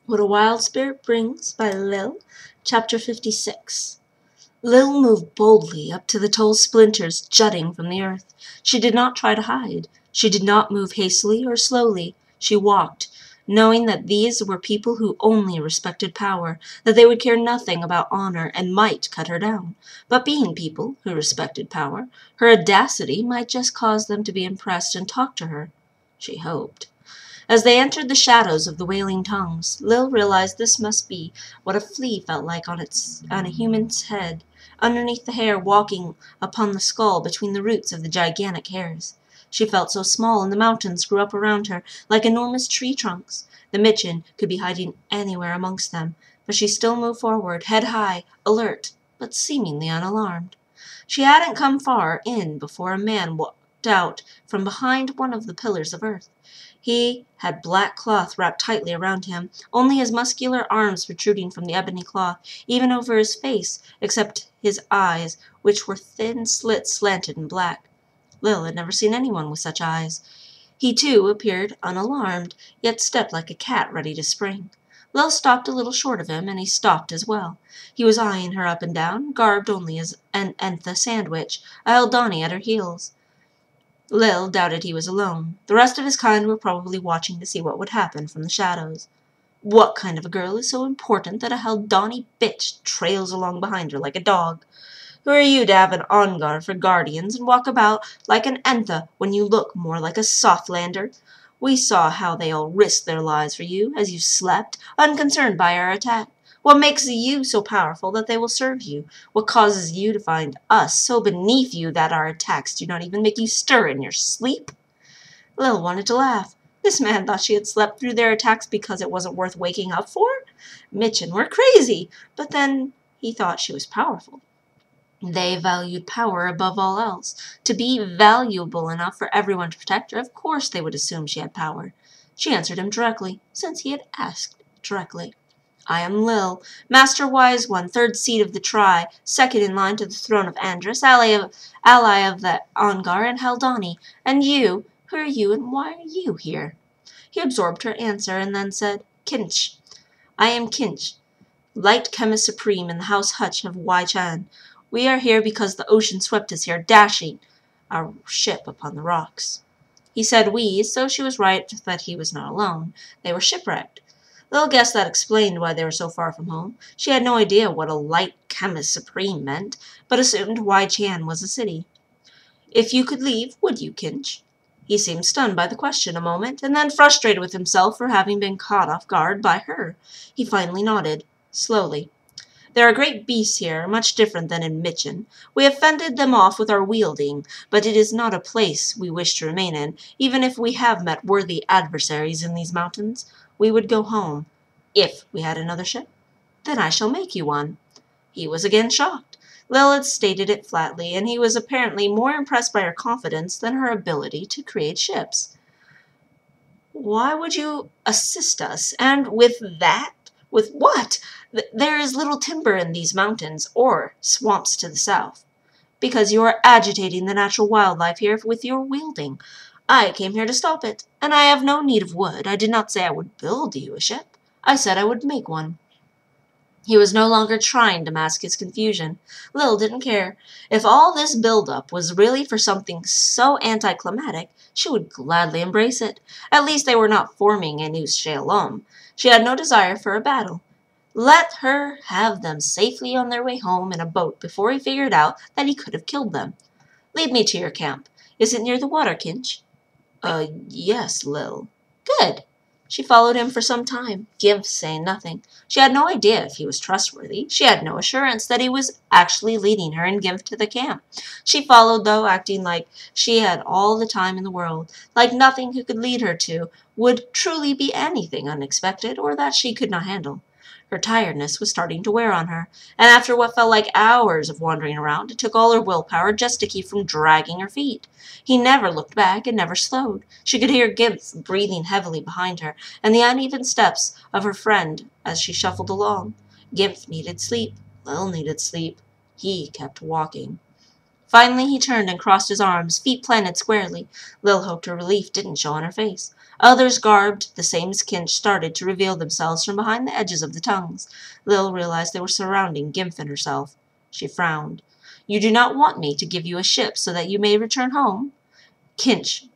What a Wild Spirit Brings by Lil, Chapter 56. Lil moved boldly up to the tall splinters jutting from the earth. She did not try to hide. She did not move hastily or slowly. She walked, knowing that these were people who only respected power, that they would care nothing about honor and might cut her down. But being people who respected power, her audacity might just cause them to be impressed and talk to her. She hoped. As they entered the shadows of the wailing tongues, Lil realized this must be what a flea felt like on a human's head, underneath the hair, walking upon the skull between the roots of the gigantic hairs. She felt so small, and the mountains grew up around her like enormous tree trunks. The Mitchin could be hiding anywhere amongst them, but she still moved forward, head high, alert, but seemingly unalarmed. She hadn't come far in before a man walked out from behind one of the pillars of earth. He had black cloth wrapped tightly around him, only his muscular arms protruding from the ebony cloth, even over his face, except his eyes, which were thin slits slanted and black. Lil had never seen anyone with such eyes. He, too, appeared unalarmed, yet stepped like a cat ready to spring. Lil stopped a little short of him, and he stopped as well. He was eyeing her up and down, garbed only as an Entha sandwich, a Haldani at her heels. Lil doubted he was alone. The rest of his kind were probably watching to see what would happen from the shadows. What kind of a girl is so important that a Haldani bitch trails along behind her like a dog? Who are you to have an Ongar for guardians and walk about like an Entha when you look more like a Softlander? We saw how they all risked their lives for you as you slept, unconcerned by our attack. What makes you so powerful that they will serve you? What causes you to find us so beneath you that our attacks do not even make you stir in your sleep? Lil wanted to laugh. This man thought she had slept through their attacks because it wasn't worth waking up for? Mitchin were crazy, but then he thought she was powerful. They valued power above all else. To be valuable enough for everyone to protect her, of course they would assume she had power. She answered him directly, since he had asked directly. I am Lil, Master Wise One, third seed of the Tri, second in line to the throne of Andrus, ally of the Ongar and Haldani. And you, who are you and why are you here? He absorbed her answer and then said, Kinch. I am Kinch, light chemist supreme in the house hutch of Wai Chan. We are here because the ocean swept us here, dashing our ship upon the rocks. He said we, so she was right that he was not alone. They were shipwrecked. Lil guessed that explained why they were so far from home. She had no idea what a light chemist supreme meant, but assumed Wai Chan was a city. If you could leave, would you, Kinch? He seemed stunned by the question a moment, and then frustrated with himself for having been caught off guard by her. He finally nodded, slowly. There are great beasts here, much different than in Mitchin. We have fended them off with our wielding, but it is not a place we wish to remain in. Even if we have met worthy adversaries in these mountains, we would go home. If we had another ship, then I shall make you one. He was again shocked. Lil had stated it flatly, and he was apparently more impressed by her confidence than her ability to create ships. Why would you assist us? And with that? With what? There is little timber in these mountains, or swamps to the south. Because you are agitating the natural wildlife here with your wielding. I came here to stop it, and I have no need of wood. I did not say I would build you a ship. I said I would make one. He was no longer trying to mask his confusion. Lil didn't care. If all this build-up was really for something so anticlimactic, she would gladly embrace it. At least they were not forming a new Shalom. She had no desire for a battle. Let her have them safely on their way home in a boat before he figured out that he could have killed them. Lead me to your camp. Is it near the water, Kinch? Yes, Lil. Good. She followed him for some time, Gimph saying nothing. She had no idea if he was trustworthy. She had no assurance that he was actually leading her and Gimph to the camp. She followed, though, acting like she had all the time in the world, like nothing he could lead her to would truly be anything unexpected or that she could not handle. Her tiredness was starting to wear on her, and after what felt like hours of wandering around, it took all her willpower just to keep from dragging her feet. He never looked back and never slowed. She could hear Gimph breathing heavily behind her, and the uneven steps of her friend as she shuffled along. Gimph needed sleep. Lil needed sleep. He kept walking. Finally he turned and crossed his arms, feet planted squarely. Lil hoped her relief didn't show on her face. Others, garbed the same as Kinch, started to reveal themselves from behind the edges of the tongues. Lil realized they were surrounding Gimph and herself. She frowned. "You do not want me to give you a ship so that you may return home?" Kinch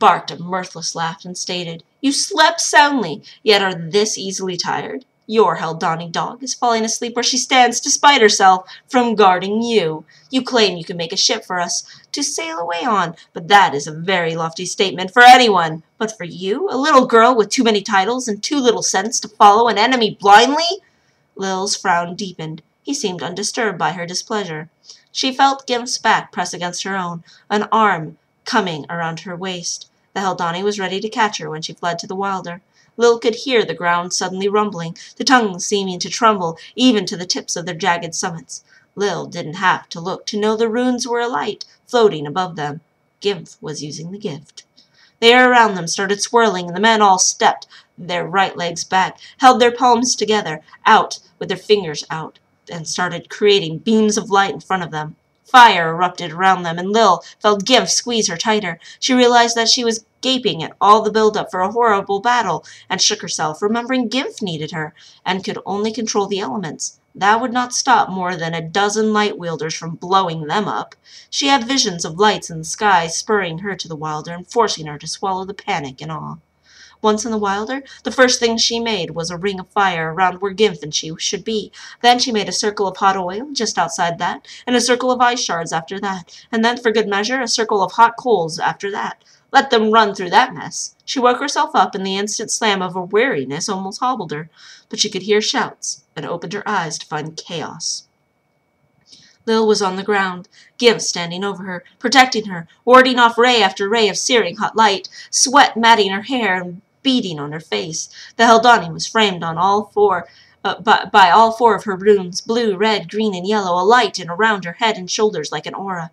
barked a mirthless laugh and stated, "You slept soundly, yet are this easily tired? Your Haldani dog is falling asleep where she stands to spite herself from guarding you. You claim you can make a ship for us to sail away on, but that is a very lofty statement for anyone. But for you, a little girl with too many titles and too little sense to follow an enemy blindly?" Lil's frown deepened. He seemed undisturbed by her displeasure. She felt Gimph's back press against her own, an arm coming around her waist. The Haldani was ready to catch her when she fled to the wilder. Lil could hear the ground suddenly rumbling, the tongues seeming to tremble even to the tips of their jagged summits. Lil didn't have to look to know the runes were alight, floating above them. Gimph was using the gift. The air around them started swirling, and the men all stepped their right legs back, held their palms together, out with their fingers out, and started creating beams of light in front of them. Fire erupted around them, and Lil felt Gimph squeeze her tighter. She realized that she was gaping at all the build-up for a horrible battle, and shook herself, remembering Gimph needed her, and could only control the elements. That would not stop more than a dozen light-wielders from blowing them up. She had visions of lights in the sky spurring her to the wilder and forcing her to swallow the panic and awe. Once in the wilder, the first thing she made was a ring of fire around where Gimph and she should be. Then she made a circle of hot oil just outside that, and a circle of ice shards after that, and then, for good measure, a circle of hot coals after that. Let them run through that mess. She woke herself up, and the instant slam of her weariness almost hobbled her, but she could hear shouts, and opened her eyes to find chaos. Lil was on the ground, Gimph standing over her, protecting her, warding off ray after ray of searing hot light, sweat matting her hair and beating on her face. The Haldani was framed on all four by all four of her runes, blue, red, green, and yellow, alight and around her head and shoulders like an aura.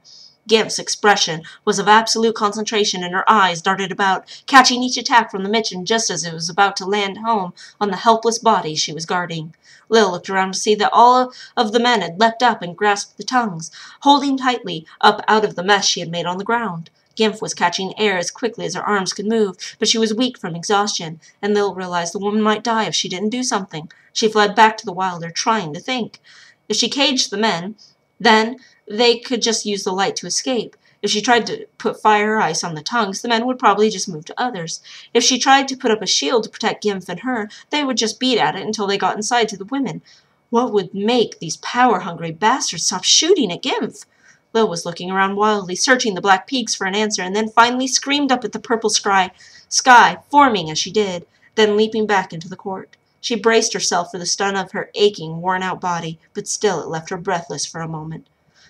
Gimph's expression was of absolute concentration, and her eyes darted about, catching each attack from the Mitchin just as it was about to land home on the helpless body she was guarding. Lil looked around to see that all of the men had leapt up and grasped the tongues, holding tightly up out of the mess she had made on the ground. Gimph was catching air as quickly as her arms could move, but she was weak from exhaustion, and Lil realized the woman might die if she didn't do something. She fled back to the wilder, trying to think. If she caged the men, then they could just use the light to escape. If she tried to put fire or ice on the tongues, the men would probably just move to others. If she tried to put up a shield to protect Gimph and her, they would just beat at it until they got inside to the women. What would make these power-hungry bastards stop shooting at Gimph? Lil was looking around wildly, searching the black peaks for an answer, and then finally screamed up at the purple sky, forming as she did, then leaping back into the court. She braced herself for the stun of her aching, worn-out body, but still it left her breathless for a moment.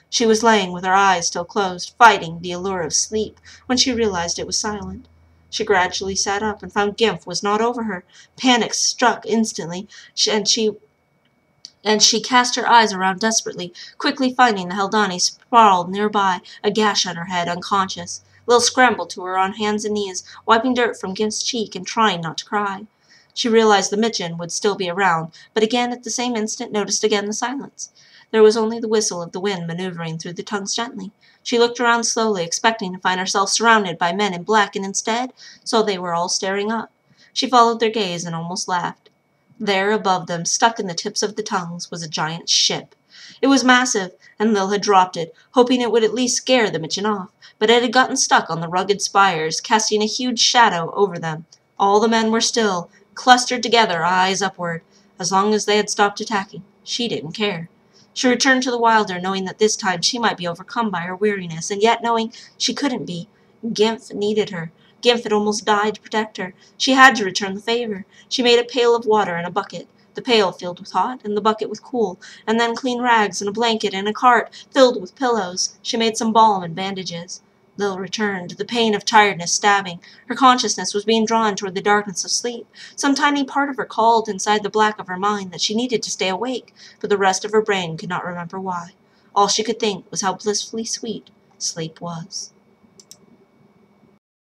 She was laying with her eyes still closed, fighting the allure of sleep, when she realized it was silent. She gradually sat up and found Gimph was not over her. Panic struck instantly, and she cast her eyes around desperately, quickly finding the Haldani sprawled nearby, a gash on her head, unconscious. Lil scrambled to her on hands and knees, wiping dirt from Gimph's cheek and trying not to cry. She realized the Mitchin would still be around, but again at the same instant noticed again the silence. There was only the whistle of the wind maneuvering through the tongues gently. She looked around slowly, expecting to find herself surrounded by men in black, and instead saw they were all staring up. She followed their gaze and almost laughed. There, above them, stuck in the tips of the tongues, was a giant ship. It was massive, and Lil had dropped it, hoping it would at least scare the Mitchin off, but it had gotten stuck on the rugged spires, casting a huge shadow over them. All the men were still, clustered together, eyes upward. As long as they had stopped attacking, she didn't care. She returned to the wilder, knowing that this time she might be overcome by her weariness, and yet knowing she couldn't be. Gimph needed her. Gimph had almost died to protect her. She had to return the favor. She made a pail of water and a bucket, the pail filled with hot and the bucket with cool, and then clean rags and a blanket and a cart filled with pillows. She made some balm and bandages. Lil returned, the pain of tiredness stabbing. Her consciousness was being drawn toward the darkness of sleep. Some tiny part of her called inside the black of her mind that she needed to stay awake, but the rest of her brain could not remember why. All she could think was how blissfully sweet sleep was.